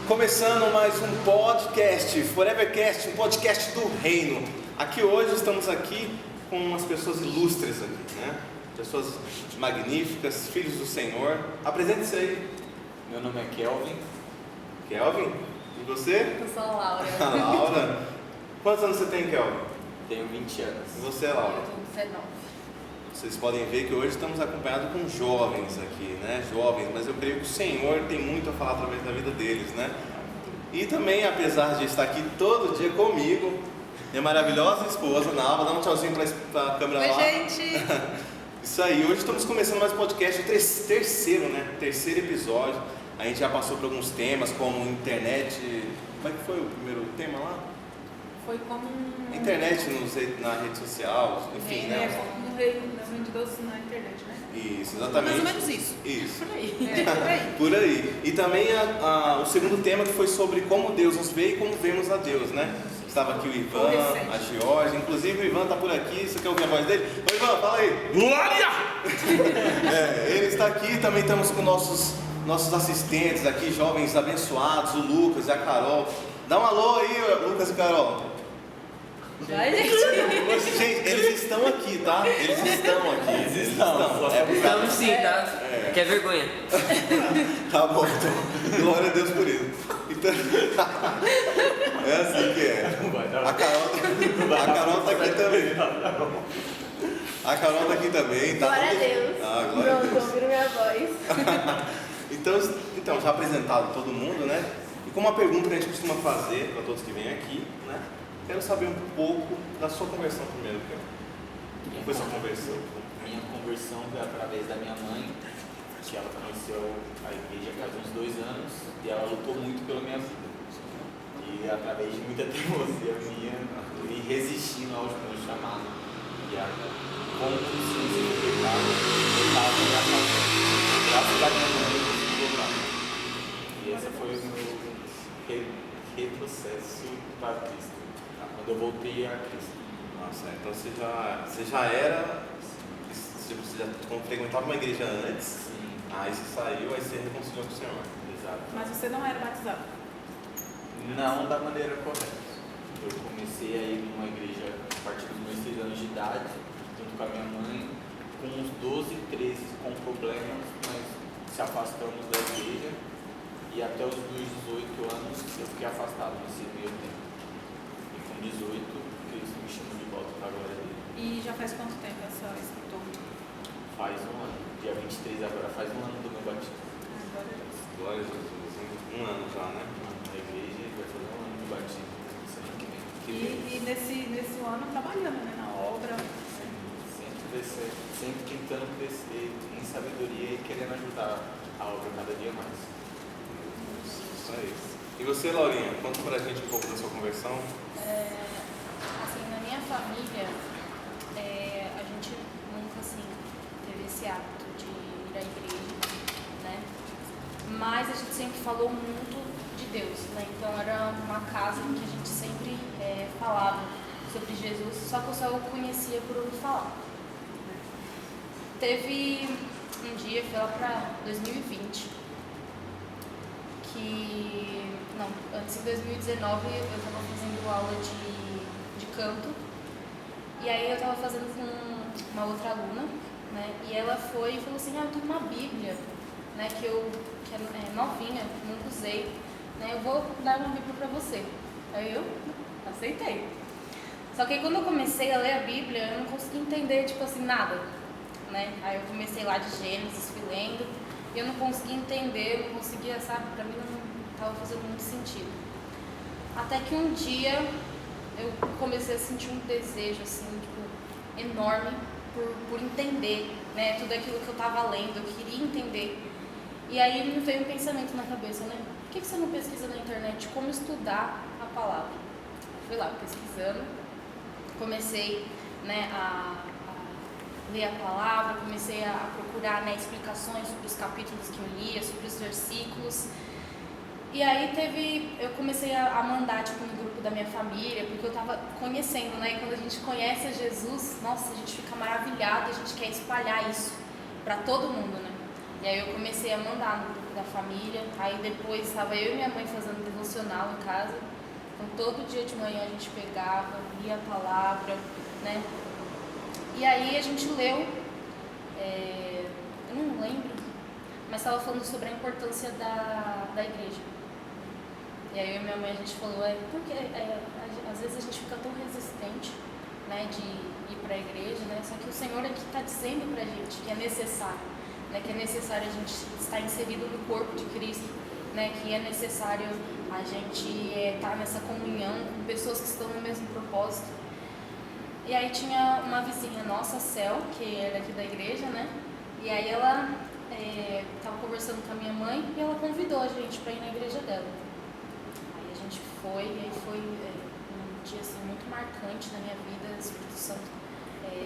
Começando mais um podcast, Forevercast, um podcast do Reino. Aqui hoje estamos aqui com umas pessoas ilustres aqui, né? Pessoas magníficas, filhos do Senhor. Apresente-se aí. Meu nome é Kelvin. Kelvin? E você? Eu sou a Laura. A Laura. Quantos anos você tem, Kelvin? Tenho 20 anos. E você, Laura? Eu tenho 19. Vocês podem ver que hoje estamos acompanhados com jovens aqui, né? Jovens, mas eu creio que o Senhor tem muito a falar através da vida deles, né? E também, apesar de estar aqui todo dia comigo, minha maravilhosa esposa, Nalva, dá um tchauzinho para a câmera lá. Oi, gente! Isso aí, hoje estamos começando mais um podcast, o terceiro, né? Terceiro episódio. A gente já passou por alguns temas, como internet. Como é que foi o primeiro tema lá? Foi como Internet na rede social, enfim, né? No reino de Deus na internet, né? Isso, exatamente. Mais ou menos isso. Isso. Por aí. Por aí. Por aí. E também o segundo tema que foi sobre como Deus nos vê e como vemos a Deus, né? Estava aqui o Ivan, a Georgia, inclusive o Ivan está por aqui, você quer ouvir a voz dele? Oi, Ivan, fala aí. Glória! Ele está aqui, também estamos com nossos assistentes aqui, jovens abençoados, o Lucas e a Carol. Dá um alô aí, Lucas e Carol. Vai, gente. Gente, eles estão aqui, tá? Eles estão aqui. Eles estão. Estamos sim, tá? Que é vergonha. Tá bom, então. Glória a Deus por isso. Então, é assim que é. A Carol tá aqui também. A Carol tá aqui também. Tá? Glória a Deus. Glória a Pronto, Deus. ouviram minha voz. Então, já apresentado todo mundo, né? E com uma pergunta que a gente costuma fazer para todos que vêm aqui, né? Quero saber um pouco da sua conversão primeiro, cara. Como foi sua conversão? Minha conversão foi através da minha mãe, que ela conheceu a igreja faz uns 2 anos e ela lutou muito pela minha vida. E através de muita teimosia minha, eu vim resistindo ao meu chamado. E a consciência do pecado, eu estava me afastando. Graças a minha mãe, eu consegui voltar. E esse foi o meu retrocesso para Cristo. Quando eu voltei a Cristo. Nossa, então você já era, você já frequentava uma igreja antes, Sim. aí você saiu, aí você reconciliou com o Senhor. Exato. Mas você não era batizado? Não da maneira correta. Eu comecei a ir numa igreja a partir dos meus 6 anos de idade, junto com a minha mãe, com uns 12, 13 com problemas, mas se afastamos da igreja e até os meus 18 anos eu fiquei afastado nesse meio tempo. 18, Cristo me chamou de volta para a glória dele. E já faz quanto tempo essa escritura? Faz um ano. Dia 23 agora faz um ano do meu batismo. Glória a Deus. Glória a Jesus. Um ano já, né? Na igreja vai fazer um ano do batismo semana que vem. E nesse ano trabalhando, né? Na obra. Sempre tentando crescer em sabedoria e querendo ajudar a obra cada dia mais. Isso aí. E você, Laurinha, conta pra gente um pouco da sua conversão. Assim, na minha família, a gente nunca, assim, teve esse hábito de ir à igreja, né? Mas a gente sempre falou muito de Deus, né? Então era uma casa em que a gente sempre falava sobre Jesus, só que eu só conhecia por ouvir falar. Teve um dia, foi lá pra 2020, antes de 2019 eu estava fazendo aula de canto, e aí eu estava fazendo com uma outra aluna, né, e ela foi e falou assim, eu tenho uma Bíblia, né, que é novinha, nunca usei, né, eu vou dar uma Bíblia para você. Aí eu aceitei. Só que aí, quando eu comecei a ler a Bíblia, eu não consegui entender, tipo assim, nada, né, aí eu comecei lá de Gênesis, fui lendo, e eu não conseguia entender, eu não conseguia, sabe, pra mim não estava fazendo muito sentido. Até que um dia eu comecei a sentir um desejo, assim, tipo, enorme por entender, né, tudo aquilo que eu estava lendo, eu queria entender. E aí me veio um pensamento na cabeça, né, por que você não pesquisa na internet como estudar a palavra? Eu fui lá pesquisando, comecei, né, a ler a palavra, comecei a procurar, né, explicações sobre os capítulos que eu lia, sobre os versículos. E aí eu comecei a mandar, tipo, no grupo da minha família, porque eu tava conhecendo, né? E quando a gente conhece a Jesus, nossa, a gente fica maravilhado, a gente quer espalhar isso pra todo mundo, né? E aí eu comecei a mandar no grupo da família. Aí depois estava eu e minha mãe fazendo devocional em casa. Então todo dia de manhã a gente pegava, lia a palavra, né? E aí a gente leu, eu não lembro, mas estava falando sobre a importância da igreja. E aí eu e minha mãe a gente falou, porque às vezes a gente fica tão resistente, né, de ir para a igreja, né? Só que o Senhor aqui está dizendo para a gente que é necessário, né? Que é necessário a gente estar inserido no corpo de Cristo, né? Que é necessário a gente estar nessa comunhão com pessoas que estão no mesmo propósito. E aí tinha uma vizinha nossa, Cel, que era aqui da igreja, né? E aí ela estava conversando com a minha mãe e ela convidou a gente para ir na igreja dela. Aí a gente foi, e aí foi um dia assim, muito marcante na minha vida. O Espírito Santo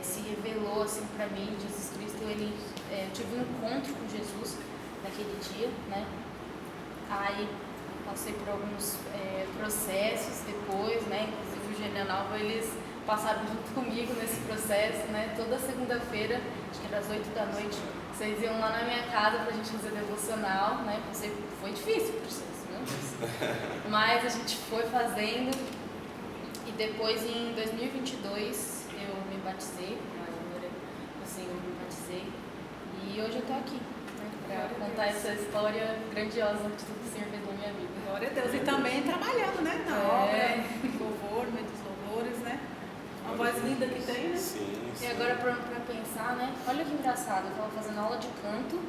se revelou assim, para mim, Jesus Cristo. Eu tive um encontro com Jesus naquele dia, né? Aí passei por alguns processos depois, né? Inclusive o Gênia Nova, eles passaram junto comigo nesse processo, né? Toda segunda-feira, acho que era às 8 da noite, vocês iam lá na minha casa pra gente fazer devocional, né? Foi difícil o processo, meu Deus. Mas a gente foi fazendo e depois em 2022 eu me batizei, assim, eu me batizei e hoje eu tô aqui, né? Pra contar essa história grandiosa de tudo que o Senhor fez na minha vida. Glória a Deus. E também trabalhando, né? Na obra, louvor, no meio dos louvores, né? Uma voz linda que tem, né? Sim. E agora pra pensar, né? Olha que engraçado, eu tava fazendo aula de canto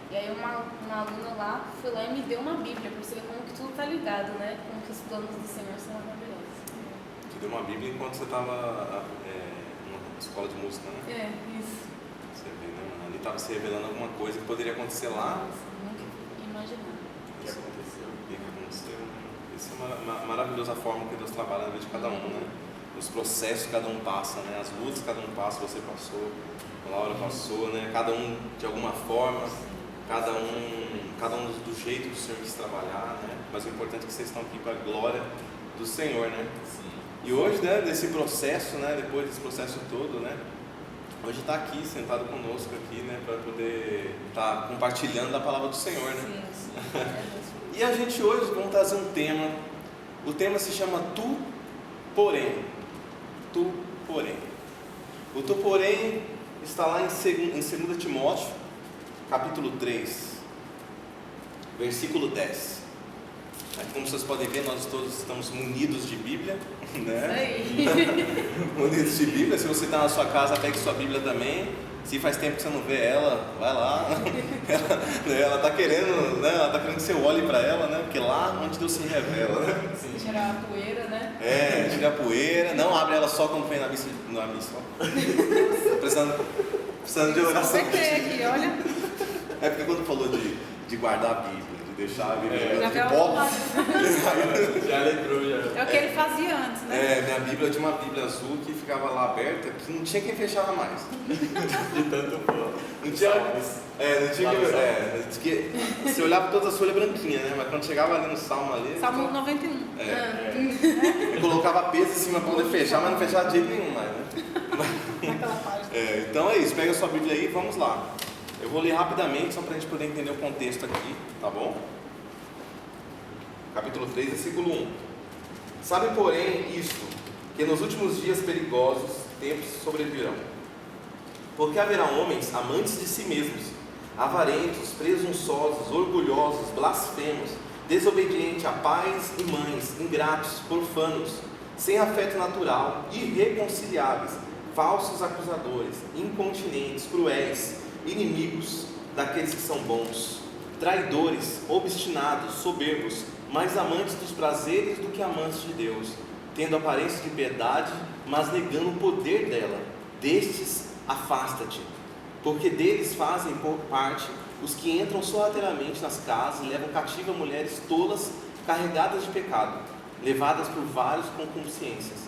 e aí uma aluna lá foi lá e me deu uma Bíblia pra você ver como que tudo tá ligado, né? Como que os planos do Senhor são maravilhosos. Te deu uma Bíblia enquanto você estava numa escola de música, né? Isso. Você vê, né? Ali estava se revelando alguma coisa que poderia acontecer lá. Nossa, nunca imaginava. O que aconteceu? O que aconteceu? Isso é uma maravilhosa forma que Deus trabalha na vida de cada um, né? Os processos que cada um passa, né? As lutas que cada um passa, você passou, a Laura passou, né? Cada um de alguma forma, cada um do jeito que o Senhor quis trabalhar, né? Mas o importante é que vocês estão aqui para a glória do Senhor, né? Sim. E hoje, né, desse processo, né, depois desse processo todo, né, hoje está aqui, sentado conosco aqui, né, para poder estar compartilhando da palavra do Senhor, né? Sim. E a gente hoje vamos trazer um tema, o tema se chama Tu, Porém. Tu, porém. O tu, porém, está lá em 2 Timóteo, capítulo 3, versículo 10. Como vocês podem ver, nós todos estamos munidos de Bíblia, né? Munidos de Bíblia. Se você está na sua casa, pegue sua Bíblia também. Se faz tempo que você não vê ela, vai lá. Ela está querendo, né? Ela está querendo que você olhe para ela, né? Porque lá onde Deus se revela, né? Sim. Tirar a poeira, né? Tira a poeira. Não abre ela só quando vem na missa. Precisando de oração. Aqui, olha. É porque quando falou de guardar a Bíblia, de deixar a Bíblia Já de quero pó. Já lembrou, já. É o que ele fazia antes, né? Minha Bíblia, eu tinha uma Bíblia azul que ficava lá aberta, que não tinha quem fechava mais. De tanto pó. Não tinha. Não tinha que. Você olhava todas as folhas branquinhas, né? Mas quando chegava ali no Salmo ali. Salmo 91. Eu colocava peso em cima para poder fechar, mas não fechava de jeito nenhum mais, né? Naquela página. Então é isso, pega a sua Bíblia aí e vamos lá. Eu vou ler rapidamente, só para a gente poder entender o contexto aqui, tá bom? Capítulo 3, versículo 1. Sabe, porém, isto, que nos últimos dias perigosos tempos sobrevirão. Porque haverá homens amantes de si mesmos, avarentos, presunçosos, orgulhosos, blasfemos, desobedientes a pais e mães, ingratos, profanos, sem afeto natural, irreconciliáveis, falsos acusadores, incontinentes, cruéis, inimigos daqueles que são bons, traidores, obstinados, soberbos, mais amantes dos prazeres do que amantes de Deus, tendo aparência de piedade, mas negando o poder dela. Destes afasta-te, porque deles fazem por parte os que entram sorrateiramente nas casas e levam cativa mulheres tolas carregadas de pecado, levadas por vários concupiscências,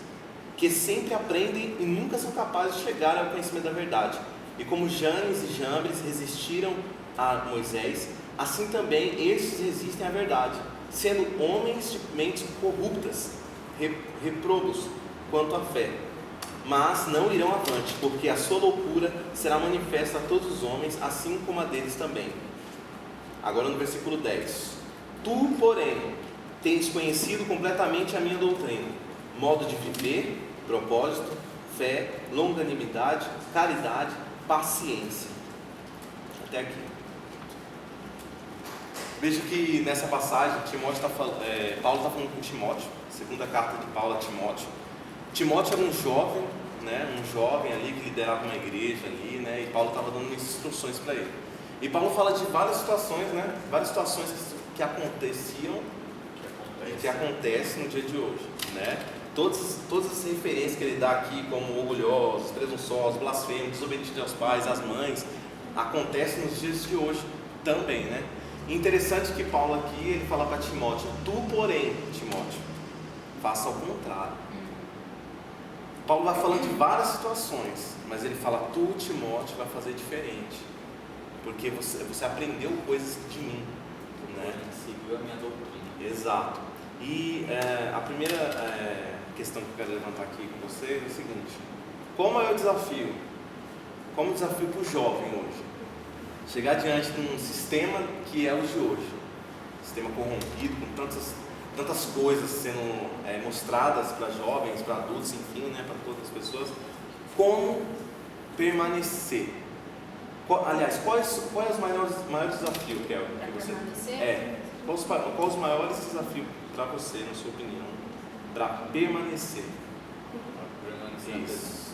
que sempre aprendem e nunca são capazes de chegar ao conhecimento da verdade. E como Janes e Jambres resistiram a Moisés, assim também estes resistem à verdade, sendo homens de mentes corruptas, reprobos quanto à fé. Mas não irão avante, porque a sua loucura será manifesta a todos os homens, assim como a deles também. Agora no versículo 10. Tu, porém, tens conhecido completamente a minha doutrina, modo de viver, propósito, fé, longanimidade, caridade, paciência. Até aqui. Veja que nessa passagem Paulo está falando com Timóteo, segunda carta de Paulo a Timóteo. Timóteo era um jovem, né, um jovem ali que liderava uma igreja ali, né, e Paulo estava dando instruções para ele. E Paulo fala de várias situações, né, várias situações que aconteciam e que acontecem no dia de hoje, né. Todas as referências que ele dá aqui, como orgulhosos, presunçosos, blasfemos, desobedientes aos pais, às mães, acontecem nos dias de hoje também, né. Interessante que Paulo aqui, ele fala para Timóteo: tu, porém, Timóteo, faça ao contrário. Paulo vai falando de várias situações, mas ele fala: tu, Timóteo, vai fazer diferente, porque você aprendeu coisas de mim, né? Seguiu a minha doutrina. Exato. E a primeira questão que eu quero levantar aqui com você é o seguinte: qual é o desafio? Como o desafio para o jovem hoje? Chegar diante de um sistema que é o de hoje, sistema corrompido, com tantas coisas sendo mostradas para jovens, para adultos, enfim, né, para todas as pessoas. Como permanecer? Aliás, qual é o maior desafio, Kel, que você qual os maiores desafios para você, na sua opinião, para permanecer? Isso.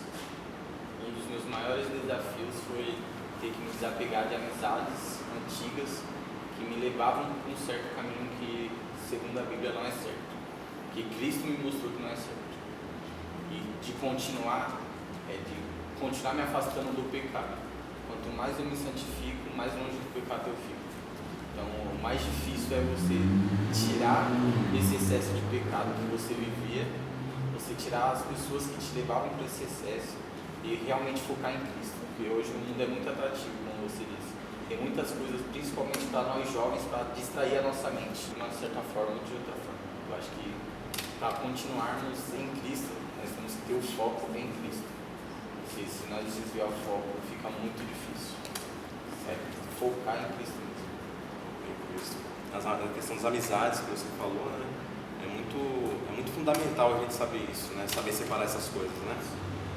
Um dos meus maiores desafios foi ter que me desapegar de amizades antigas que me levavam para um certo caminho que, segundo a Bíblia, não é certo, que Cristo me mostrou que não é certo, e de continuar me afastando do pecado. Quanto mais eu me santifico, mais longe do pecado eu fico. Então, o mais difícil é você tirar esse excesso de pecado que você vivia, você tirar as pessoas que te levavam para esse excesso e realmente focar em Cristo. Porque hoje o mundo é muito atrativo, como você disse. Tem muitas coisas, principalmente para nós jovens, para distrair a nossa mente de uma certa forma ou de outra forma. Eu acho que para continuarmos em Cristo, nós temos que ter o foco em Cristo. Porque se nós desviar o foco, fica muito difícil. Certo? Focar em Cristo mesmo. Em Cristo. A questão das amizades que você falou, né? É muito fundamental a gente saber isso, né? Saber separar essas coisas, né?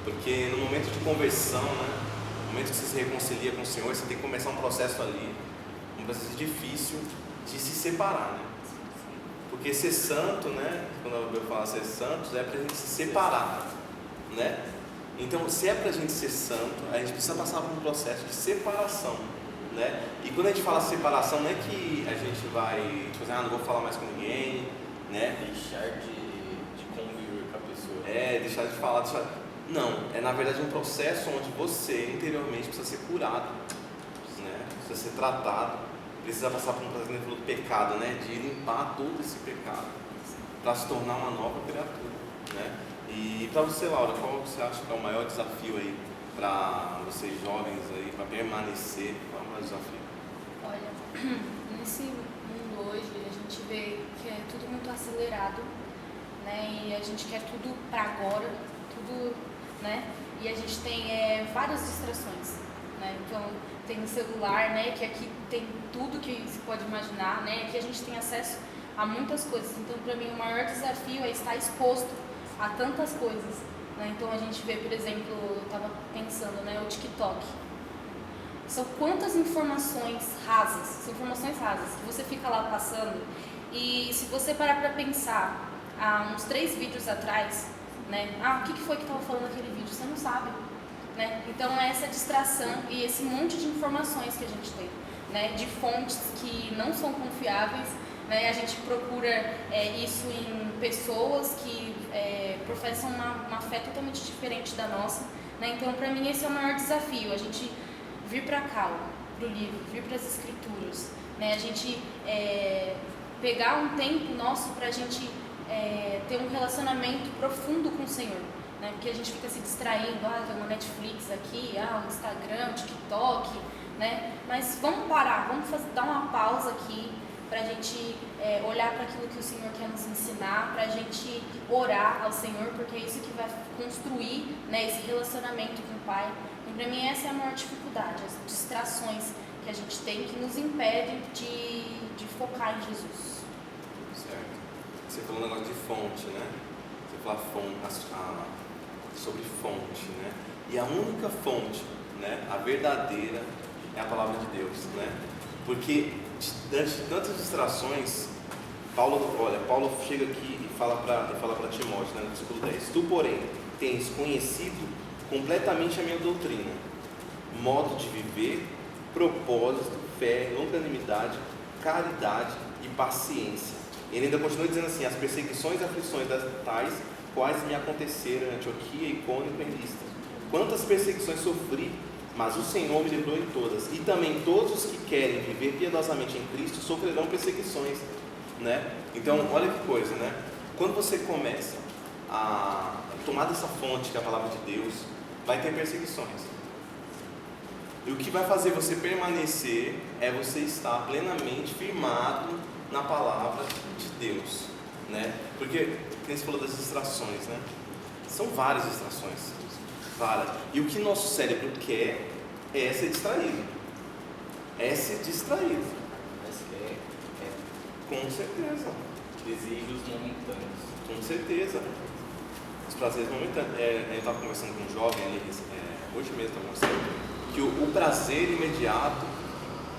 Porque no momento de conversão, né? No momento que você se reconcilia com o Senhor, você tem que começar um processo ali, um processo difícil de se separar, né? Porque ser santo, né? Quando eu falo ser santos, é para a gente se separar, né? Então, se é para a gente ser santo, a gente precisa passar por um processo de separação, né? E quando a gente fala separação, não é que a gente vai, tipo assim, não vou falar mais com ninguém, né? Deixar de conviver com a pessoa. Deixar de falar, Não, é na verdade um processo onde você interiormente precisa ser curado, né? Precisa ser tratado, precisa passar por um processo do pecado, né? De limpar todo esse pecado para se tornar uma nova criatura, né? E para você, Laura, qual você acha que é o maior desafio aí para vocês jovens aí, para permanecer? Qual é o maior desafio? Olha, nesse mundo hoje a gente vê que é tudo muito acelerado, né? E a gente quer tudo para agora, tudo, né? E a gente tem várias distrações, né? Então tem o celular, né? Que aqui tem tudo que se pode imaginar, né? Aqui a gente tem acesso a muitas coisas. Então, para mim, o maior desafio é estar exposto a tantas coisas, né? Então a gente vê, por exemplo, eu estava pensando, né? O TikTok. São quantas informações rasas, são informações rasas que você fica lá passando, e se você parar para pensar, há uns 3 vídeos atrás, né? O que foi que estava falando naquele vídeo? Você não sabe, né? Então é essa distração e esse monte de informações que a gente tem, né? De fontes que não são confiáveis, né? A gente procura isso em pessoas que professam uma fé totalmente diferente da nossa, né? Então, para mim, esse é o maior desafio, a gente vir para cá, para o livro, vir para as escrituras, né? A gente pegar um tempo nosso para a gente ter um relacionamento profundo com o Senhor, né? Porque a gente fica se distraindo, tem uma Netflix aqui, o Instagram, o TikTok, né? Mas vamos parar, vamos dar uma pausa aqui para a gente olhar para aquilo que o Senhor quer nos ensinar, para a gente orar ao Senhor, porque é isso que vai construir, né, esse relacionamento com o Pai. E para mim essa é a maior dificuldade, as distrações que a gente tem que nos impede de focar em Jesus. Certo. Você falou um negócio de fonte, né? Você falou sobre fonte, né? E a única fonte, né, a verdadeira, é a palavra de Deus, né? Porque diante de tantas distrações, Paulo chega aqui e fala para Timóteo, né, no versículo 10: Tu, porém, tens conhecido completamente a minha doutrina, modo de viver, propósito, fé, longanimidade, caridade e paciência. Ele ainda continua dizendo assim: as perseguições e aflições das tais quais me aconteceram em Antioquia, Icônio e Listra. Quantas perseguições sofri, mas o Senhor me livrou em todas. E também todos os que querem viver piedosamente em Cristo sofrerão perseguições, né? Então, olha que coisa, né? Quando você começa a tomar dessa fonte, que é a palavra de Deus, vai ter perseguições. E o que vai fazer você permanecer é você estar plenamente firmado na palavra de Deus, né? Porque, como você falou das distrações, né? São várias distrações, várias. E o que nosso cérebro quer é ser distraído. É ser distraído. Mas Com certeza. desejos momentâneos. Com certeza. Os prazeres momentâneos. Eu estava conversando com um jovem ali, hoje mesmo estava conversando, que o prazer imediato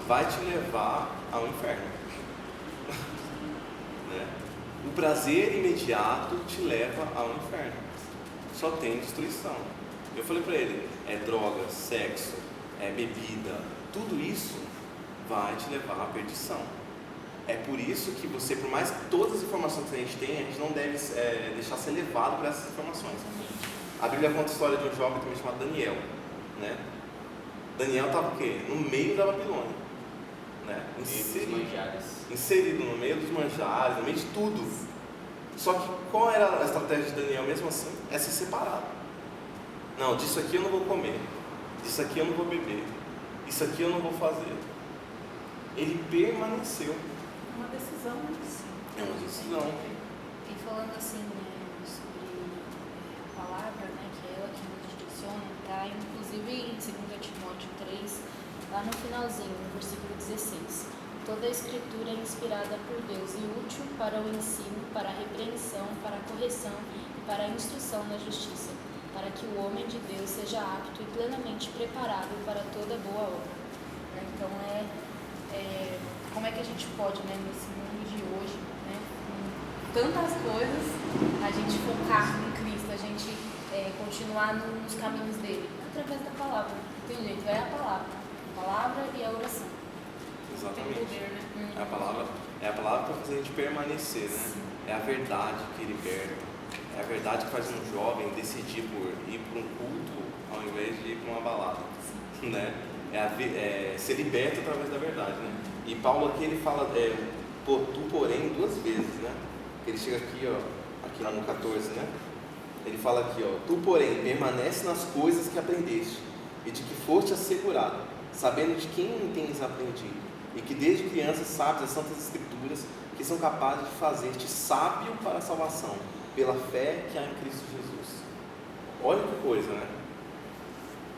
vai te levar ao inferno. Né? O prazer imediato te leva ao inferno. Só tem destruição. Eu falei para ele: é droga, sexo, é bebida, tudo isso vai te levar à perdição. É por isso que você, por mais que todas as informações que a gente tem, a gente não deve deixar ser levado por essas informações. A Bíblia conta a história de um jovem também chamado Daniel, né? Daniel estava o quê? No meio da Babilônia, né? Inserido no meio dos manjares, no meio de tudo. Só que qual era a estratégia de Daniel mesmo assim? É se separar. Não, disso aqui eu não vou comer, disso aqui eu não vou beber, isso aqui eu não vou fazer. Ele permaneceu. Uma decisão, né? É uma decisão. E falando assim, sobre a palavra, né, que é ela que nos direciona, tá? Inclusive em 2 Timóteo 3, lá no finalzinho, no versículo 16. Toda a escritura é inspirada por Deus e útil para o ensino, para a repreensão, para a correção e para a instrução na justiça, para que o homem de Deus seja apto e plenamente preparado para toda boa obra. Então como é que a gente pode, né, nesse mundo de hoje, né, com tantas coisas, a gente focar em Cristo, a gente continuar nos caminhos dele? Através da palavra. Não tem jeito, é a palavra e a oração. Exatamente. Tem poder, né? É a palavra para fazer a gente permanecer, né? Sim. É a verdade que liberta. É a verdade que faz um jovem decidir por ir para um culto ao invés de ir para uma balada, né? Ser liberto através da verdade, né? E Paulo aqui ele fala tu porém duas vezes, né? Ele chega aqui, aqui no 14, né? Ele fala aqui, tu porém permanece nas coisas que aprendeste e de que foste assegurado, sabendo de quem tens aprendido, e que desde criança sabes as santas escrituras que são capazes de fazer-te sábio para a salvação, pela fé que há em Cristo Jesus. Olha que coisa, né?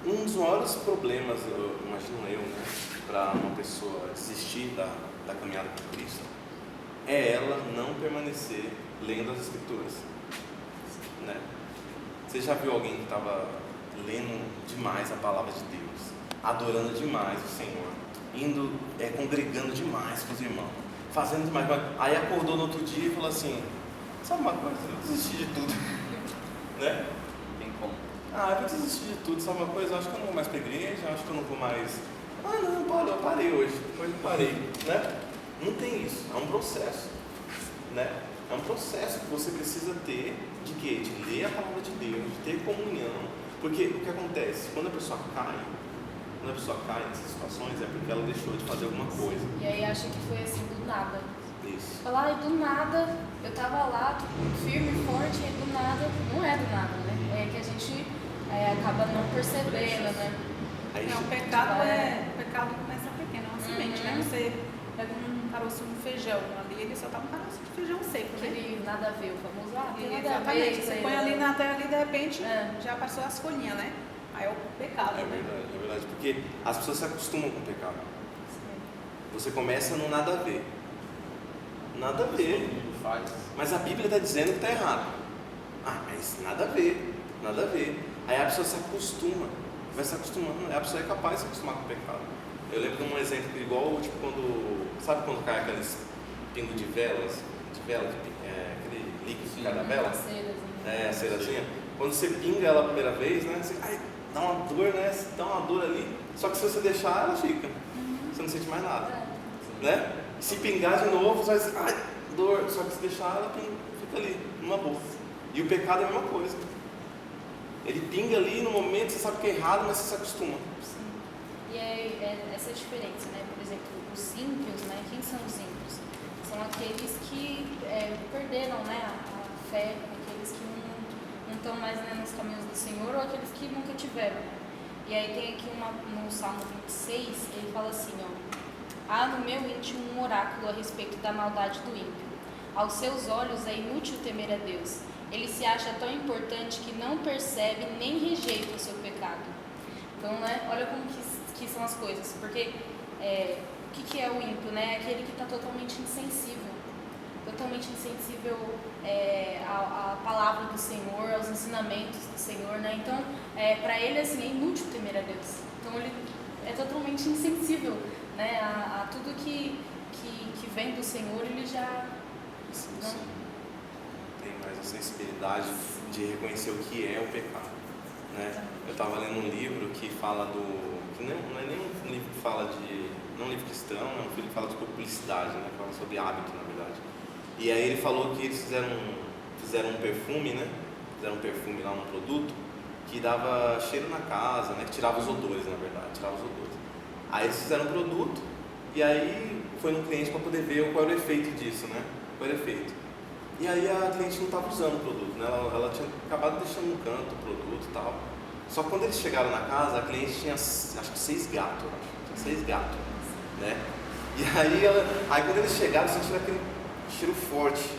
Um dos maiores problemas, imagino eu, né, para uma pessoa desistir da caminhada com Cristo, é ela não permanecer lendo as Escrituras, né? Você já viu alguém que estava lendo demais a palavra de Deus, adorando demais o Senhor, congregando demais com os irmãos, fazendo demais, aí acordou no outro dia e falou assim: sabe uma coisa, eu desisti de tudo, né? Tem como. Eu vou desistir de tudo, sabe uma coisa? Eu acho que eu não vou mais para a igreja, acho que eu não vou mais. Não, eu parei hoje, depois eu parei, né? Não tem isso, é um processo, né? É um processo que você precisa ter de quê? De ler a palavra de Deus, de ter comunhão, porque o que acontece? Quando a pessoa cai nessas situações é porque ela deixou de fazer alguma coisa. E aí acha que foi assim do nada. Isso. Falar, do nada, eu tava lá, firme, forte, e do nada, não é do nada, né? É que a gente acaba não percebendo, né? O pecado começa pequeno, é uma semente, né? Você pega um caroço de feijão ali, ele só tá um caroço de feijão seco, né? Aquele nada a ver, o famoso tem nada exatamente, a ver. você põe ali na terra ali, de repente, já passou as folhinhas, né? Aí é o pecado, É verdade, porque as pessoas se acostumam com o pecado. Você começa no nada a ver. Nada a ver. Mas a Bíblia está dizendo que está errado. Ah, mas nada a ver, nada a ver. Aí a pessoa se acostuma, vai se acostumando, a pessoa é capaz de se acostumar com o pecado. Eu lembro de um exemplo igual, tipo, sabe quando cai aqueles pingos de velas, aquele líquido de cada vela? A cerazinha. Quando você pinga ela a primeira vez, né, você, dá uma dor, né, dá uma dor ali, só que se você deixar, ela fica, você não sente mais nada, né? Se pingar de novo, você vai dizer, dor, só que se deixar, ela fica ali, numa boa. E o pecado é a mesma coisa. Ele pinga ali no momento, você sabe que é errado, mas você se acostuma. Sim. E é essa diferença, né? Por exemplo, os ímpios, né? Quem são os ímpios? São aqueles que perderam, né, a fé, aqueles que não estão mais, né, nos caminhos do Senhor, ou aqueles que nunca tiveram. E aí tem aqui no Salmo 26, ele fala assim, ó: há no meu íntimo um oráculo a respeito da maldade do ímpio. Aos seus olhos é inútil temer a Deus. Ele se acha tão importante que não percebe nem rejeita o seu pecado. Então, né, olha como que são as coisas. Porque o que é o ímpio? Né? É aquele que está totalmente insensível. Totalmente insensível à palavra do Senhor, aos ensinamentos do Senhor. Né? Então, para ele, assim, é inútil temer a Deus. Então, ele é totalmente insensível, né, a tudo que vem do Senhor. Ele já... Sim. Tem mais a sensibilidade de reconhecer o que é o pecado, né? Eu estava lendo um livro que fala que não é nem um livro que fala não é um livro cristão, é um livro que fala de publicidade, né? Fala sobre hábito, na verdade. E aí ele falou que eles fizeram um perfume, né? Fizeram um perfume lá, um produto que dava cheiro na casa, né? Que tirava os odores, na verdade, tirava os odores. Aí eles fizeram um produto e aí foi no cliente para poder ver qual era o efeito disso, né? Qual era o efeito. E aí a cliente não estava usando o produto, né? Ela tinha acabado deixando no canto o produto e tal. Só que quando eles chegaram na casa, a cliente tinha, acho que 6 gatos, né? E aí quando eles chegaram, sentiram aquele cheiro forte,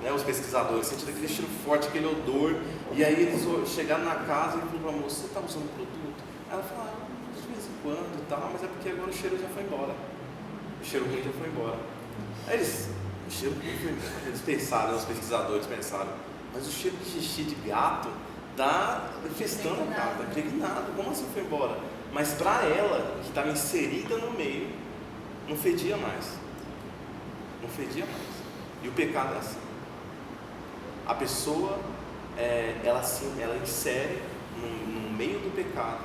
né? Os pesquisadores sentiram aquele cheiro forte, aquele odor. E aí eles chegaram na casa e falaram para a moça: você está usando o produto? Ela falou: de vez em quando e tal, mas é porque agora o cheiro já foi embora. O cheiro ruim já foi embora. Aí eles pensaram, os pesquisadores pensaram: mas o cheiro de xixi de gato está infestando a casa, está impregnado, como assim foi embora? Mas para ela, que estava inserida no meio, não fedia mais. Não fedia mais. E o pecado é assim. A pessoa, ela insere no meio do pecado,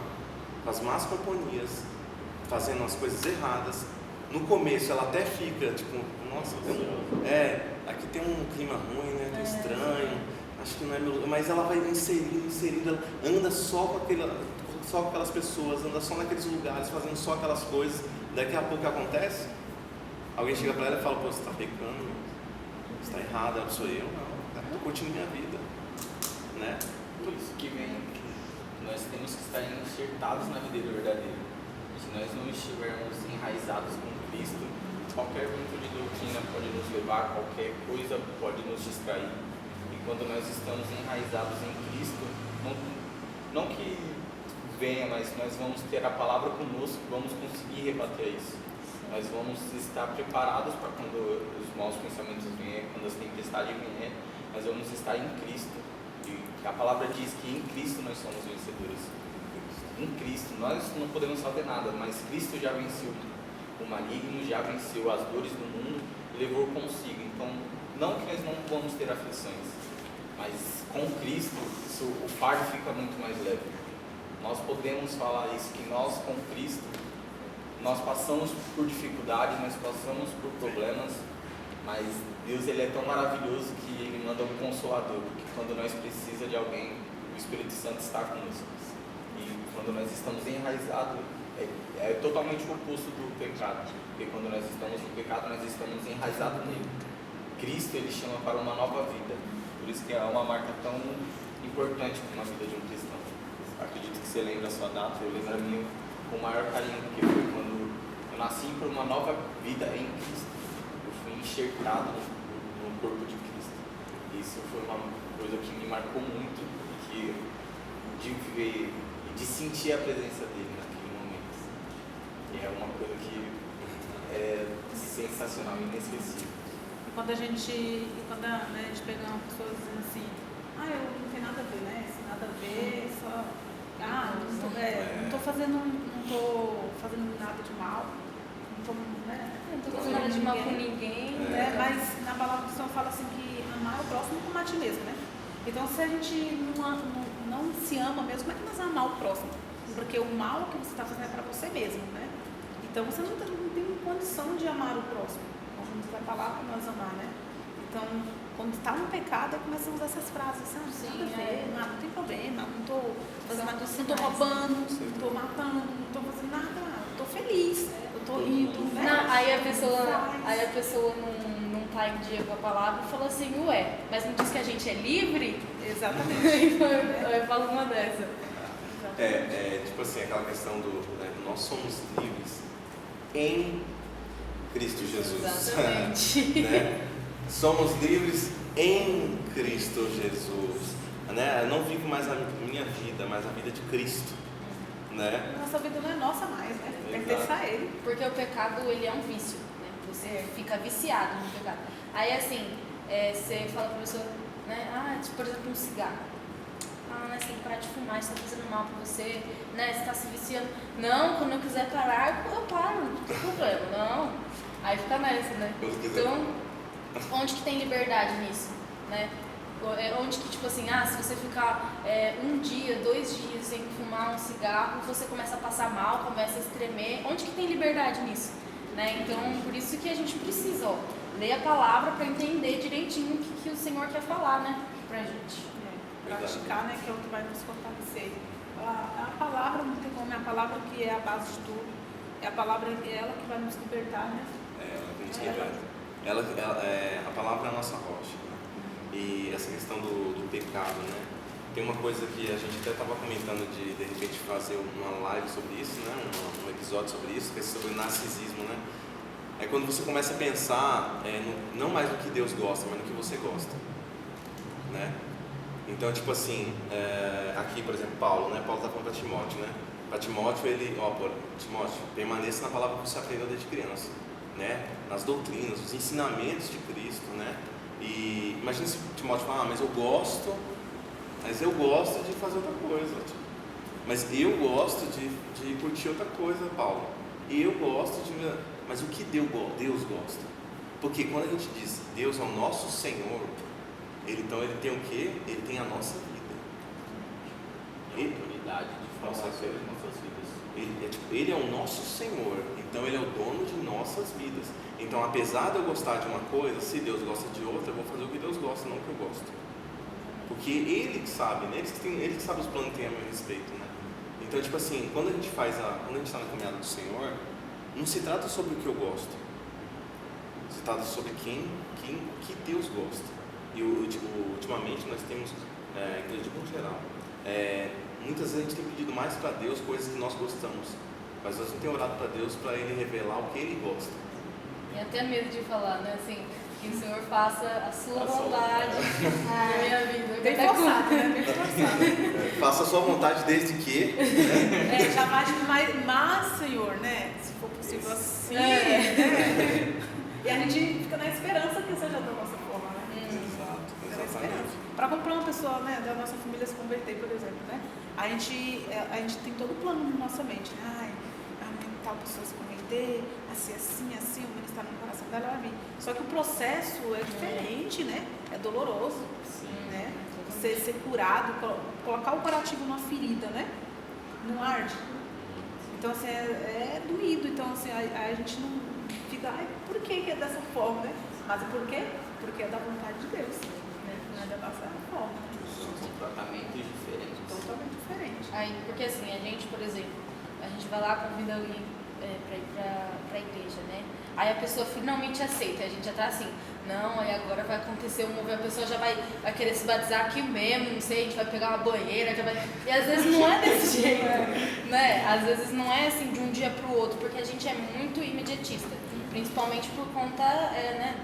com as más companhias, fazendo as coisas erradas. No começo ela até fica tipo, nossa, aqui tem um clima ruim, né? Tá estranho, acho que não é meu. Mas ela vai inserindo, ela anda só com aquelas pessoas, anda só naqueles lugares, fazendo só aquelas coisas. Daqui a pouco que acontece, alguém chega para ela e fala: pô, você está pecando, você está errado. Ela: sou eu? Não, estou curtindo minha vida, né? Por isso que nós temos que estar enxertados na vida verdadeira. Se nós não estivermos enraizados com Cristo, qualquer vento de doutrina pode nos levar, qualquer coisa pode nos distrair. E quando nós estamos enraizados em Cristo, não que venha, mas nós vamos ter a palavra conosco, vamos conseguir rebater isso. Nós vamos estar preparados para quando os maus pensamentos vierem, quando as tempestades vierem, nós vamos estar em Cristo. E a palavra diz que em Cristo nós somos vencedores. Em Cristo, nós não podemos fazer nada, mas Cristo já venceu o maligno, já venceu as dores do mundo, levou consigo. Então, não que nós não vamos ter aflições, mas com Cristo, o fardo fica muito mais leve. Nós podemos falar isso, que nós com Cristo, nós passamos por dificuldades, nós passamos por problemas, mas Deus, Ele é tão maravilhoso que Ele manda um consolador, porque quando nós precisamos de alguém, o Espírito Santo está conosco. E quando nós estamos enraizados, é totalmente o oposto do pecado. Porque quando nós estamos no pecado, nós estamos enraizados nele. Cristo, Ele chama para uma nova vida. Por isso que é uma marca tão importante na vida de um cristão. Acredito que você lembra a sua data, eu lembro a minha com o maior carinho, porque foi quando eu nasci por uma nova vida em Cristo. Eu fui enxertado no corpo de Cristo. Isso foi uma coisa que me marcou muito, de ver e de sentir a presença dele naquele momento. E é uma coisa que é sensacional, inesquecível. E quando a gente pega uma pessoa dizendo assim, eu não tenho nada a ver, né? Isso nada a ver, só. Não tô fazendo nada de mal, não tô, né? Não tô fazendo nada de mal com ninguém. Mas na palavra do Senhor fala assim que amar o próximo como a ti mesmo, né? Então se a gente não se ama mesmo, como é que nós vamos amar o próximo? Porque o mal que você está fazendo é para você mesmo, né? Então você não tem condição de amar o próximo. Como diz a palavra, nós amar, né? Então, quando está no pecado, começamos a usar essas frases, sabe? Sim, não tem problema, não estou fazendo nada, não estou sinais, roubando, não estou matando, não estou fazendo nada, estou feliz, eu estou indo, né? Aí a pessoa não tá em dia com a palavra e fala assim, mas não diz que a gente é livre? Exatamente. Eu falo uma dessa. Tipo assim, aquela questão nós somos livres em Cristo Jesus. Exatamente. Né? Somos livres em Cristo Jesus. Né? Eu não vivo mais a minha vida, mas a vida de Cristo. Né? Nossa vida não é nossa mais, né? Pertence a Ele. Porque o pecado, ele é um vício, né? Você fica viciado no pecado. Aí assim, você fala pra pessoa, né? Por exemplo, um cigarro. Você tem que parar de fumar, isso tá fazendo mal pra você, né? Você tá se viciando. Não, quando eu quiser parar, eu paro, não tem problema, não. Aí fica nessa, né? Então, onde que tem liberdade nisso, né? Onde que, tipo assim, se você ficar 1 dia, 2 dias sem fumar um cigarro, você começa a passar mal, começa a estremer, onde que tem liberdade nisso, né? Então, por isso que a gente precisa, ler a palavra para entender direitinho o que o Senhor quer falar, né? Pra gente. Praticar, né? Que é o que vai nos fortalecer. A palavra, não tem como, é a palavra que é a base de tudo. É a palavra, é ela que vai nos libertar, né? Ela que nos liberta. A palavra é a nossa rocha. Né? E essa questão do pecado, né? Tem uma coisa que a gente até estava comentando de repente fazer uma live sobre isso, né? Um episódio sobre isso, que é sobre o narcisismo, né? É quando você começa a pensar não mais no que Deus gosta, mas no que você gosta, né? Então, tipo assim, aqui, por exemplo, Paulo, né? Paulo está falando para Timóteo, né? Para Timóteo, Timóteo, permaneça na palavra que você aprendeu desde criança, né? Nas doutrinas, os ensinamentos de Cristo, né? E imagina se Timóteo fala, mas eu gosto de fazer outra coisa, tipo. Mas eu gosto de curtir outra coisa, Paulo. Mas o que Deus gosta? Porque quando a gente diz Deus é o nosso Senhor, Ele tem o quê? Ele tem a nossa vida. A oportunidade de falar sobre as nossas vidas. Ele é o nosso Senhor, então Ele é o dono de nossas vidas. Então, apesar de eu gostar de uma coisa, se Deus gosta de outra, eu vou fazer o que Deus gosta, não o que eu gosto. Porque Ele que sabe, né? Ele que sabe os planos que tem a meu respeito, né? Então, tipo assim, quando a gente está na caminhada do Senhor, não se trata sobre o que eu gosto, se trata sobre que Deus gosta. E ultimamente nós temos, igreja em geral, muitas vezes a gente tem pedido mais para Deus coisas que nós gostamos, mas nós não temos orado para Deus para Ele revelar o que Ele gosta. E até medo de falar, né? Assim, que o Senhor faça a sua vontade na minha vida. Bem forçado, né? Bem forçado. Faça a sua vontade desde que... Jamais mais, Senhor, né? Se for possível assim, né? E a gente fica na esperança que seja da nossa forma, né? Exatamente. Para comprar uma pessoa, né, da nossa família se converter, por exemplo, né? A gente tem todo o plano na nossa mente, né? Tal pessoa se converter, assim, o ministério no coração dela vai vir. Só que o processo é diferente, né? É doloroso, né? Você ser curado, colocar o curativo numa ferida, né? Não arde. Então, assim, é doído. Então, assim, a gente não fica, por que é dessa forma, né? Mas por quê? Porque é da vontade de Deus, né? Não é da nossa forma. São tratamentos diferentes. Totalmente diferente. Aí, porque assim, a gente, por exemplo, a gente vai lá, convida alguém para ir para a igreja, né? Aí a pessoa finalmente aceita, a gente já tá assim, não, aí agora vai acontecer um movimento, a pessoa já vai querer se batizar aqui mesmo, não sei, a gente vai pegar uma banheira, e às vezes não é desse jeito, né? Às vezes não é assim de um dia para o outro, porque a gente é muito imediatista, principalmente por conta, né,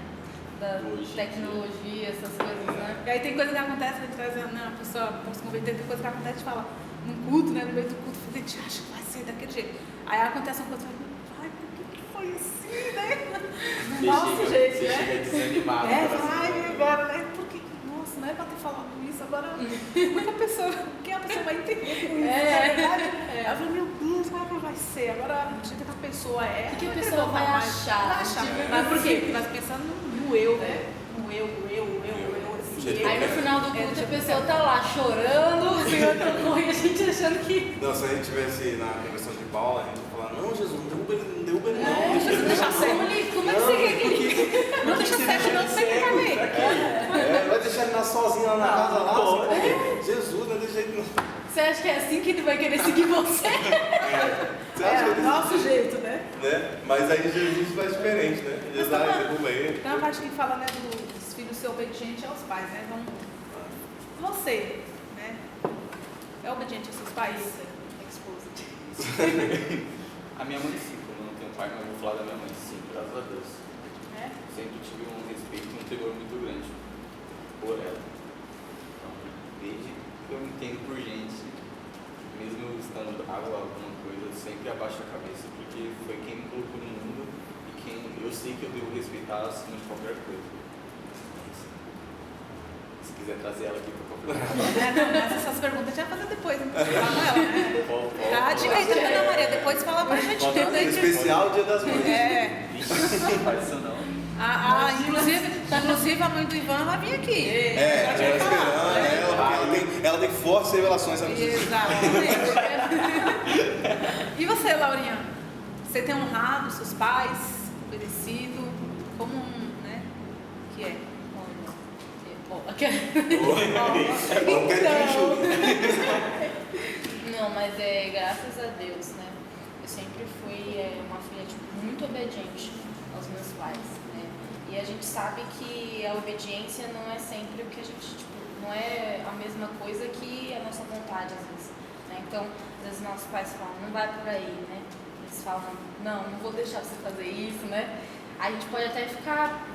da tecnologia, essas coisas, né? E aí tem coisa que acontece, a gente traz a pessoa para se converter, tem coisa que acontece, a gente fala, num culto, né, no meio do culto, a gente acha que vai ser daquele jeito. Aí acontece uma coisa, ai, por que foi assim, né? Você Nosso chega, jeito, você né? chega desanimado. É, pra ai, cima. agora, né? Por que, nossa, não é pra ter falado isso, agora como é que a pessoa vai entender com isso, não é verdade? Ela falou, meu Deus, como é que vai ser? Agora, do jeito que a pessoa é, O que a não vai pessoa vai voltar mais. achar? Vai achar. Mas por quê? Porque nós pensamos no eu, né? No eu, esse eu. Aí no final do culto a pessoa tá lá chorando, o Senhor tocou e a gente achando que. Não, se a gente tivesse na conversão de Paulo, a gente ia falar, não, Jesus, não derruba ele não. É, Deixa ele deixa não. cego. Como é que você quer que ele. Não deixa certo, não, você quer caber. Vai deixar ele sozinho lá na casa lá? pode. Assim, Jesus, não deixa ele não. Você acha que é assim que ele vai querer seguir você? Você acha que É, ele... nosso jeito, né? Mas aí Jesus faz diferente, né? Jesus derruba ele. Tem uma parte que fala, né, dos filhos ser obedientes aos pais, né? Então, você, né? É obediente aos seus pais? A minha mãe sim, como eu não tenho pai, mas eu vou falar da minha mãe sim, graças a Deus. É? Sempre tive um respeito e um temor muito grande por ela. Então, desde que eu me entendo por gente, mesmo eu estando bravo alguma coisa, eu sempre abaixo a cabeça, porque foi quem me colocou no mundo e quem eu sei que eu devo respeitar acima de qualquer coisa. Se quiser trazer ela aqui para qualquer coisa. Não, mas essas perguntas a gente vai fazer depois, não pode falar com ela, né? Tá a dica aí também, Ana Maria, depois fala pra gente. Especial Dia das Mães. É. Não faz isso não. Inclusive a mãe do Ivan vai vir aqui. Ela esperando, ela tem fortes revelações. Exatamente. E você, Laurinha? Você tem honrado seus pais, obedecido? Como né? Que é? Não, mas graças a Deus, né? Eu sempre fui uma filha muito obediente aos meus pais, né? E a gente sabe que a obediência não é sempre o que a gente, não é a mesma coisa que a nossa vontade às vezes, né? Então, às vezes nossos pais falam, não vai por aí, né? Eles falam, não vou deixar você fazer isso, né? A gente pode até ficar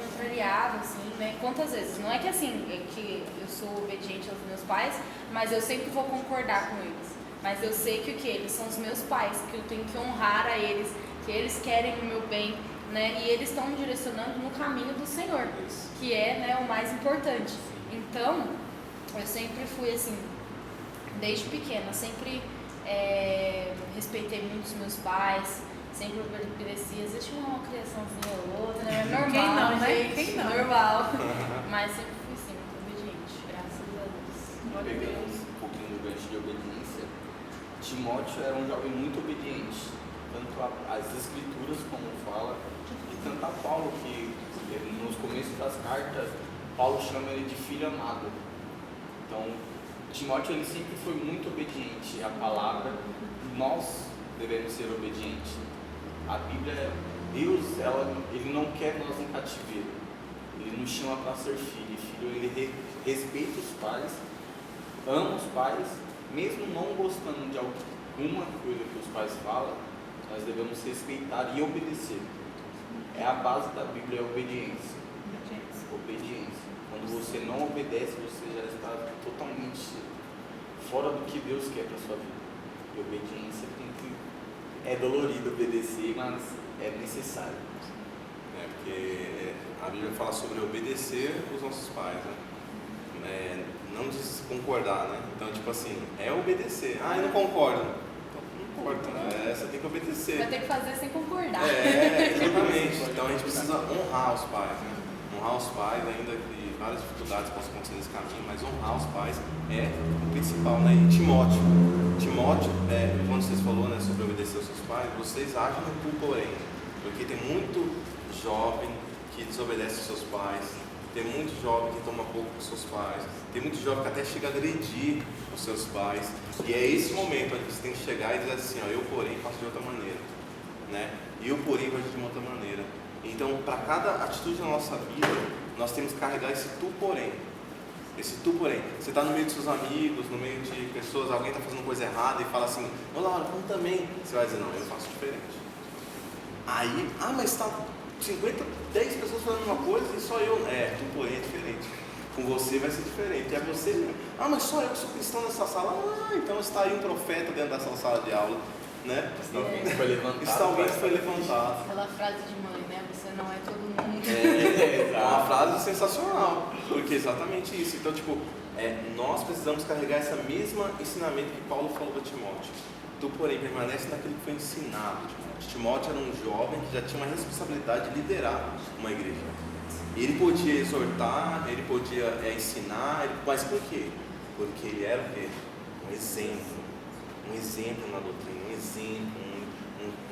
contrariado, assim, né? Quantas vezes? Não é que assim, é que eu sou obediente aos meus pais, mas eu sempre vou concordar com eles. Mas eu sei que o que? Eles são os meus pais, que eu tenho que honrar a eles, que eles querem o meu bem, né? E eles estão me direcionando no caminho do Senhor, que é, né, o mais importante. Então, eu sempre fui assim, desde pequena, sempre respeitei muito os meus pais, sempre obedeci, às vezes tinha uma criaçãozinha ou outra, né? Normal, Quem não, né? gente? Quem não? Normal. Mas sempre fui sim, muito obediente, graças a Deus. Pegando um pouquinho do gancho de obediência, Timóteo era um jovem muito obediente, tanto às escrituras, como fala, e tanto a Paulo, que nos começos das cartas, Paulo chama ele de filho amado. Então, Timóteo ele sempre foi muito obediente à palavra, e nós devemos ser obedientes. A Bíblia, Deus, ele não quer nós em cativeiro, ele nos chama para ser filho, e filho ele respeita os pais, ama os pais, mesmo não gostando de alguma coisa que os pais falam, nós devemos respeitar e obedecer. É a base da Bíblia, é a obediência. Obediência. Quando você não obedece, você já está totalmente fora do que Deus quer para sua vida. E obediência é dolorido obedecer, mas é necessário. Porque a Bíblia fala sobre obedecer os nossos pais, né? Não diz concordar, né? Então, tipo assim, é obedecer. Eu não concordo. Então, não importa, né? Você tem que obedecer. Vai ter que fazer sem concordar. Exatamente. Então a gente precisa honrar os pais, né? Honrar os pais, ainda que várias dificuldades possam acontecer nesse caminho, mas honrar os pais é o principal, né? E Timóteo, quando vocês falaram, né, sobre obedecer aos seus pais, vocês agem no porém, porque tem muito jovem que desobedece aos seus pais, tem muito jovem que toma pouco com os seus pais, tem muito jovem que até chega a agredir os seus pais, e é esse momento onde você tem que chegar e dizer assim, eu porém faço de outra maneira, né? E eu porém vou agir de uma outra maneira. Então, para cada atitude na nossa vida, nós temos que carregar esse tu porém. Esse tu porém. Você está no meio de seus amigos, no meio de pessoas, alguém está fazendo coisa errada e fala assim, ô Laura, como também? Você vai dizer, não, eu faço diferente. Aí, mas está 10 pessoas fazendo uma coisa e só eu. Tu porém é diferente. Com você vai ser diferente. É você mesmo. Mas só eu que sou cristão nessa sala. Então está aí um profeta dentro dessa sala de aula. né? Está alguém que foi levantado. Está alguém que foi levantado. Aquela frase de mãe, né? Você não é todo mundo. É uma frase sensacional, porque é exatamente isso. Então, tipo, nós precisamos carregar esse mesmo ensinamento que Paulo falou para Timóteo. Tu, porém, permanece naquilo que foi ensinado, Timóteo. Timóteo era um jovem que já tinha uma responsabilidade de liderar uma igreja. Ele podia exortar, ele podia ensinar, mas por quê? Porque ele era o quê? Um exemplo na doutrina, um exemplo,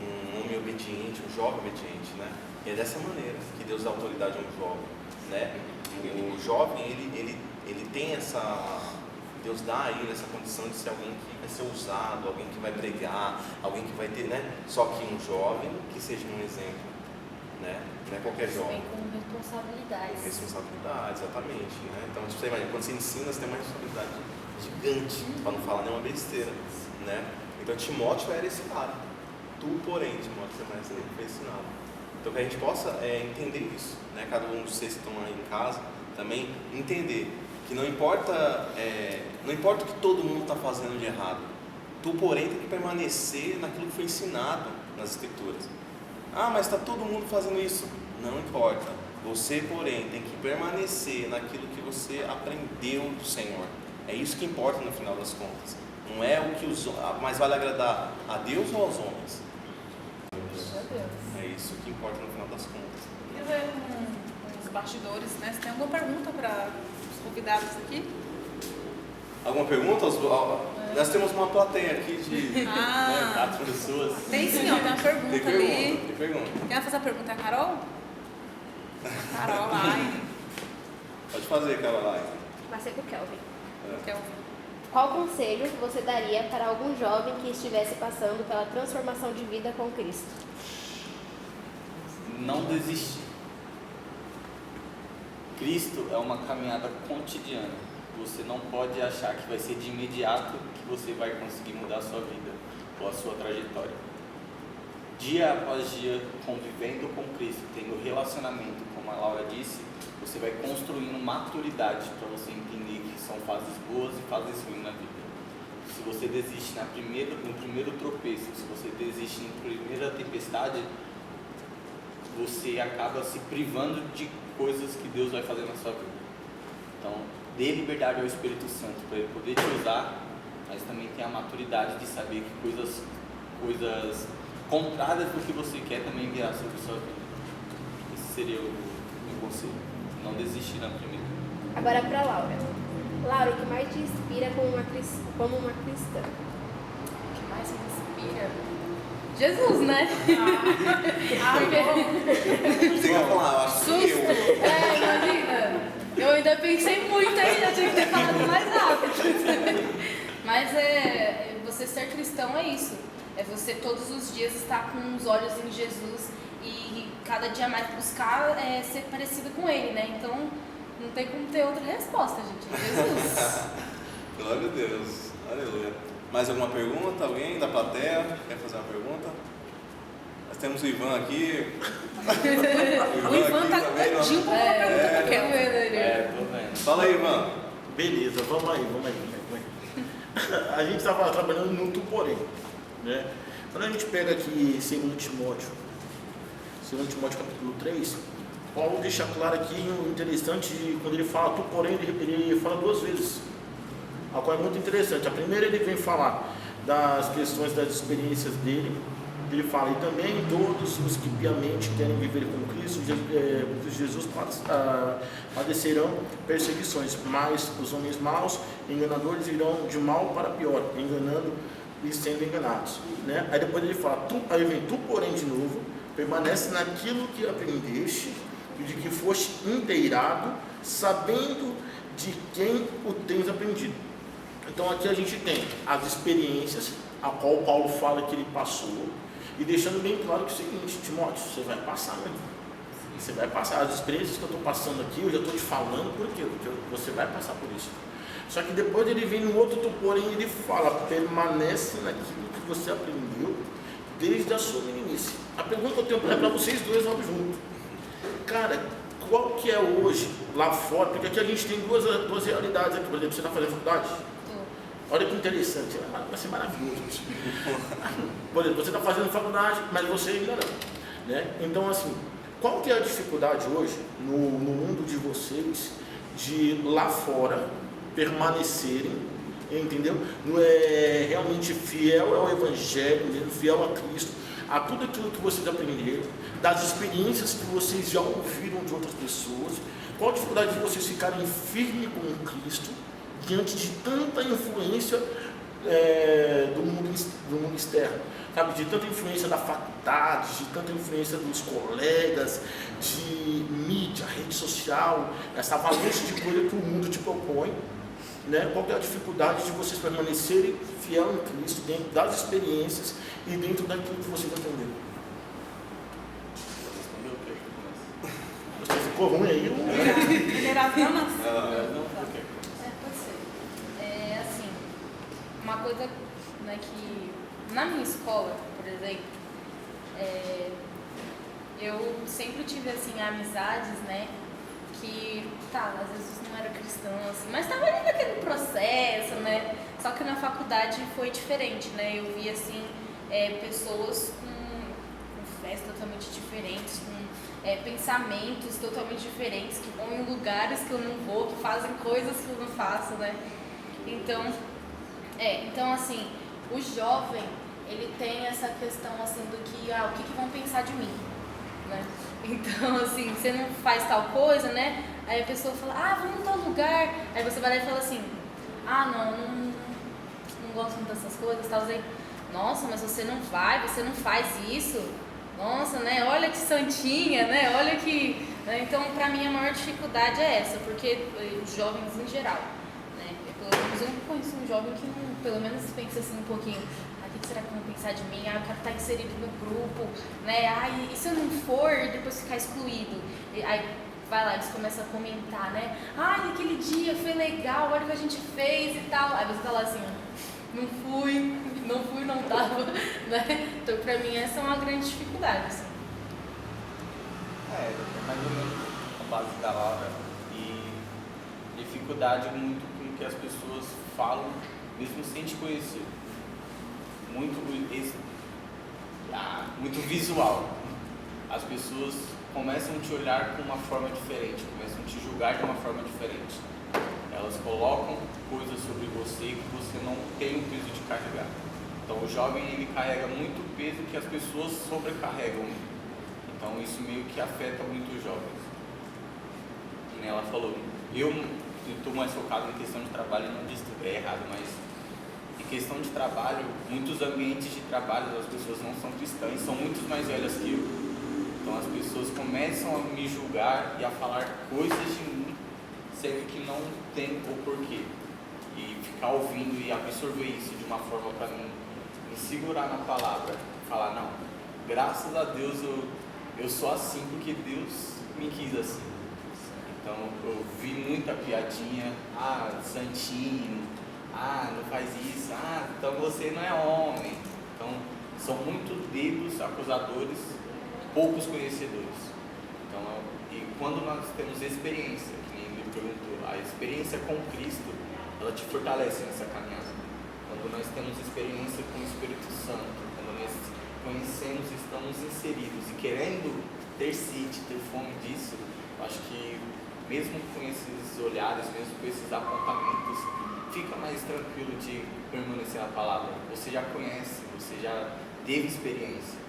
um homem obediente, um jovem obediente, né? E é dessa maneira que Deus dá autoridade a um jovem, né? O jovem, ele tem essa... Deus dá a ele essa condição de ser alguém que vai ser usado, alguém que vai pregar, alguém que vai ter, né? Só que um jovem que seja um exemplo, né? Não é qualquer jovem. Vem com responsabilidades. Com responsabilidade, exatamente, né? Então, tipo, você imagina, quando você ensina, você tem uma responsabilidade gigante, para não falar nenhuma besteira, né? Então, Timóteo era esse cara. Tu, porém, Timóteo, você vai ser ensinado. Então, que a gente possa entender isso, né? Cada um de vocês que estão aí em casa, também entender que não importa o que todo mundo está fazendo de errado. Tu, porém, tem que permanecer naquilo que foi ensinado nas Escrituras. Ah, mas está todo mundo fazendo isso. Não importa. Você, porém, tem que permanecer naquilo que você aprendeu do Senhor. É isso que importa no final das contas. Não é o que mais vale agradar a Deus ou aos homens. É isso que importa no final das contas. Queria ver uns bastidores, né? Você tem alguma pergunta para os convidados aqui? Alguma pergunta? Nós temos uma plateia aqui de 4 pessoas. Tem sim, ó, tem uma pergunta ali. Tem pergunta. Quer fazer a pergunta? É a Carol? Carol, vai. Pode fazer, Caroline. Vai ser pro Kelvin. Quer ouvir? Qual conselho você daria para algum jovem que estivesse passando pela transformação de vida com Cristo? Não desistir. Cristo é uma caminhada cotidiana. Você não pode achar que vai ser de imediato que você vai conseguir mudar a sua vida ou a sua trajetória. Dia após dia, convivendo com Cristo, tendo relacionamento, como a Laura disse, você vai construindo maturidade para você entender que são fases boas e fases ruins na vida. Se você desiste no primeiro tropeço, se você desiste na primeira tempestade, você acaba se privando de coisas que Deus vai fazer na sua vida. Então, dê liberdade ao Espírito Santo para ele poder te usar, mas também tem a maturidade de saber que coisas contrárias do que você quer também virá sobre a sua vida. Esse seria o meu conselho. Não desistir na primeira. Agora para Laura. Laura, o que mais te inspira como uma cristã? O que mais me inspira? Jesus, né? Você quer falar? Eu acho que eu. Imagina. Eu ainda pensei muito aí, já tinha que ter falado mais rápido. Mas você ser cristão é isso. É você todos os dias estar com os olhos em Jesus e cada dia mais buscar ser parecido com Ele, né? Então não tem como ter outra resposta, gente. É Jesus. Glória a Deus. Aleluia. Mais alguma pergunta? Alguém da plateia quer fazer uma pergunta? Nós temos o Ivan aqui. O Ivan tá todinho para uma pergunta pra Kelvin. Tô vendo. Fala aí, Ivan. Beleza, vamos aí. A gente estava trabalhando no tu porém, né? Quando a gente pega aqui 2 Timóteo capítulo 3, Paulo deixa claro aqui o interessante, quando ele fala tu porém, ele fala 2 vezes, a qual é muito interessante. A primeira ele vem falar das questões das experiências dele, ele fala, e também todos os que piamente querem viver com Cristo Jesus padecerão perseguições, mas os homens maus, enganadores, irão de mal para pior, enganando e sendo enganados, né? Aí depois ele fala, aí vem tu porém de novo, permanece naquilo que aprendeste e de que foste inteirado, sabendo de quem o tens aprendido. Então aqui a gente tem as experiências, a qual Paulo fala que ele passou, e deixando bem claro que é o seguinte, Timóteo, você vai passar mesmo. Você vai passar. As experiências que eu estou passando aqui, eu já estou te falando por quê? Porque você vai passar por isso. Só que depois ele vem no outro porém, ele fala, permanece naquilo que você aprendeu desde a sua meninice. A pergunta que eu tenho para vocês dois, vamos junto. Cara, qual que é hoje, lá fora, porque aqui a gente tem duas realidades aqui, por exemplo, você está fazendo faculdade? Olha que interessante, vai ser maravilhoso isso. Por exemplo, você está fazendo faculdade, mas você ainda não. Né? Então, assim, qual que é a dificuldade hoje no mundo de vocês de lá fora permanecerem, entendeu? Não é realmente fiel ao Evangelho, mesmo, fiel a Cristo, a tudo aquilo que vocês aprenderam, das experiências que vocês já ouviram de outras pessoas. Qual a dificuldade de vocês ficarem firmes com Cristo diante de tanta influência do mundo externo, sabe? De tanta influência da faculdade, de tanta influência dos colegas, de mídia, rede social, essa avalanche de coisa que o mundo te propõe, né? Qual que é a dificuldade de vocês permanecerem fiel em Cristo dentro das experiências e dentro daquilo que vocês aprenderam? Você ficou ruim aí? Pode ser. Assim, uma coisa, né, que na minha escola, por exemplo, eu sempre tive assim amizades, né, que às vezes não era cristã, assim, mas estava ali naquele processo, né? Só que na faculdade foi diferente, né? Eu vi assim pessoas com fés totalmente diferentes, com pensamentos totalmente diferentes, que vão em lugares que eu não vou, que fazem coisas que eu não faço, né? Então assim, o jovem, ele tem essa questão assim do que, o que vão pensar de mim, né? Então assim, você não faz tal coisa, né? Aí a pessoa fala, vamos em tal lugar. Aí você vai lá e fala assim, não gosto muito dessas coisas, tal. Aí, nossa, mas você não vai, você não faz isso. Nossa, né? Olha que santinha, né? Olha que... Então, pra mim, a maior dificuldade é essa, porque os jovens em geral, né? Pelo menos eu não conheço um jovem que não, pelo menos pensa assim um pouquinho, o que será que vão pensar de mim? Eu quero estar inserido no grupo, né? E se eu não for, depois ficar excluído? Aí vai lá, eles começam a comentar, né? Aquele dia foi legal, olha o que a gente fez e tal. Aí você tá lá assim, não fui, não tava, né? Então, pra mim, essa é uma grande dificuldade, assim. É mais ou menos a base da Laura. E dificuldade muito com o que as pessoas falam, mesmo sem te conhecer. Muito visual. As pessoas começam a te olhar com uma forma diferente, começam a te julgar de uma forma diferente. Elas colocam coisas sobre você que você não tem o peso de carregar. Então o jovem, ele carrega muito peso que as pessoas sobrecarregam. Então isso meio que afeta muito os jovens. E ela falou, eu estou mais focado em questão de trabalho, não disse que é errado, mas em questão de trabalho, muitos ambientes de trabalho as pessoas não são cristãs, são muito mais velhas que eu. Então as pessoas começam a me julgar e a falar coisas de mim, sendo que não tem o porquê. E ficar ouvindo e absorver isso de uma forma para mim, me segurar na palavra, falar, não, graças a Deus eu sou assim porque Deus me quis assim. Então eu vi muita piadinha, santinho, não faz isso, então você não é homem. Então são muitos dedos acusadores, poucos conhecedores. Então, e quando nós temos experiência, que nem ele perguntou, a experiência com Cristo, ela te fortalece nessa caminhada. Quando nós temos experiência com o Espírito Santo, quando nós conhecemos, estamos inseridos e querendo ter sede, ter fome disso, eu acho que mesmo com esses olhares, mesmo com esses apontamentos, fica mais tranquilo de permanecer na palavra. Você já conhece, você já teve experiência.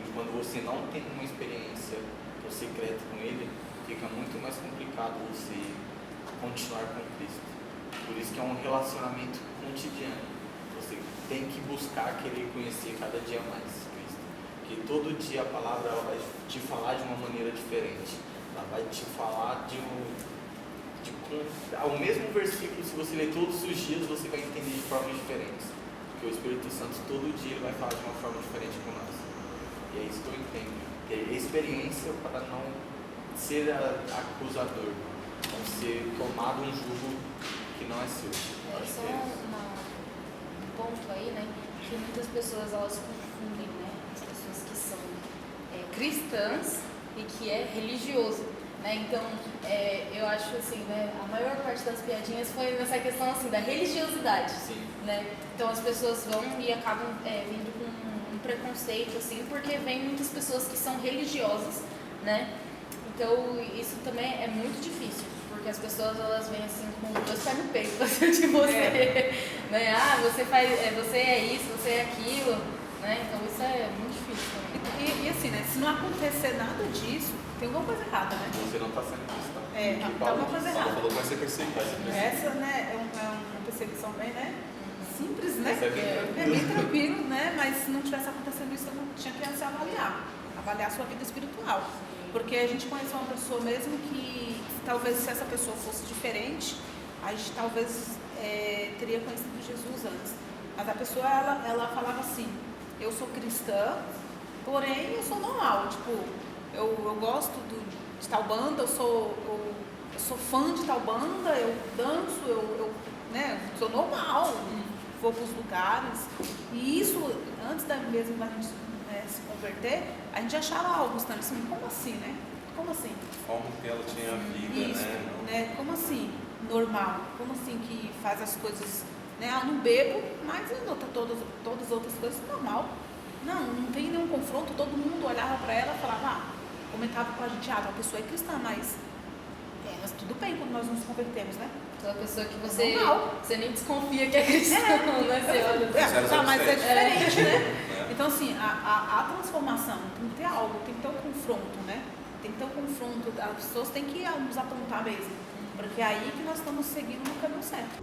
E quando você não tem uma experiência secreta com Ele, fica muito mais complicado você continuar com Cristo. Por isso que é um relacionamento cotidiano. Você tem que buscar querer conhecer cada dia mais Cristo. Porque todo dia a palavra ela vai te falar de uma maneira diferente. Ela vai te falar ao mesmo versículo, se você ler todos os dias, você vai entender de formas diferentes. Porque o Espírito Santo todo dia ele vai falar de uma forma diferente com nós. E é isso que eu entendo. Ter experiência para não ser acusador, não ser tomado um jugo que não é seu. Só um ponto aí, né? Que muitas pessoas elas confundem, né? As pessoas que são cristãs e que é religioso. né? Então, eu acho assim, né, a maior parte das piadinhas foi nessa questão assim da religiosidade, Sim. né? Então as pessoas vão e acabam vindo com um preconceito assim, porque vem muitas pessoas que são religiosas, né? Então isso também é muito difícil, porque as pessoas elas vêm assim com dois pés no peito de você, né? Ah, você é isso, você é aquilo, né? Então isso é muito difícil também. E assim, né? Se não acontecer nada disso, tem alguma coisa errada, né? Você não está sendo cristão. Tá alguma coisa Paulo errada. falou que vai ser perseguido. Essa, né, é uma perseguição bem, né? Simples, né? Essa é bem É bem tranquilo, né? Mas se não tivesse acontecendo isso, não tinha que se avaliar a sua vida espiritual. Porque a gente conhece uma pessoa mesmo que talvez se essa pessoa fosse diferente, a gente talvez teria conhecido Jesus antes. Mas a pessoa, ela falava assim, eu sou cristã, porém eu sou normal, tipo, eu gosto de tal banda, eu sou fã de tal banda, eu danço, eu né, sou normal, vou para os lugares. E isso, antes mesmo da gente se converter, a gente achava algo estranho, assim, como assim, né? Como assim? A forma que ela tinha a vida, Isso, né? né? Como assim? Normal. Como assim que faz as coisas, né? Ah, não bebo, mas todas as outras coisas normal. Não tem nenhum confronto, todo mundo olhava para ela e falava, comentava com a gente, a pessoa é cristã, mas tudo bem quando nós nos convertemos, né? Aquela pessoa que Normal. você nem desconfia que é cristão, né? Você olha Mas é diferente, né? É. Então, assim, a transformação tem que ter algo, tem que ter um confronto, né? Tem que ter um confronto, as pessoas têm que nos apontar mesmo, porque é aí que nós estamos seguindo no caminho certo.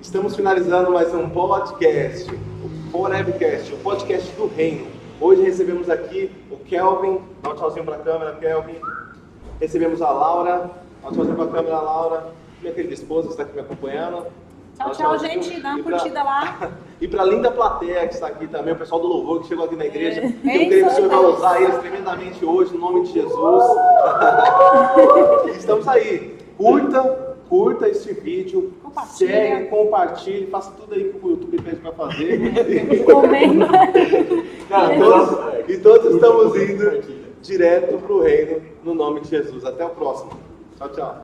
Estamos finalizando mais um podcast, o Forebcast, o podcast do Reino. Hoje recebemos aqui o Kelvin, dá um tchauzinho para a câmera, Kelvin. Recebemos a Laura, dá um tchauzinho para a câmera, Laura. Minha querida esposa que está aqui me acompanhando. Tchau, gente, dá uma curtida lá. E para a linda plateia que está aqui também, o pessoal do louvor que chegou aqui na igreja. Eu É creio que o isso, Senhor vai Deus. usar eles tremendamente hoje, no nome de Jesus. E estamos aí. Curta este vídeo, Compartilha. segue, compartilhe, faça tudo aí que o YouTube pede para fazer. Comenta. E todos estamos indo direto para o reino, no nome de Jesus. Até o próximo. Tchau, tchau.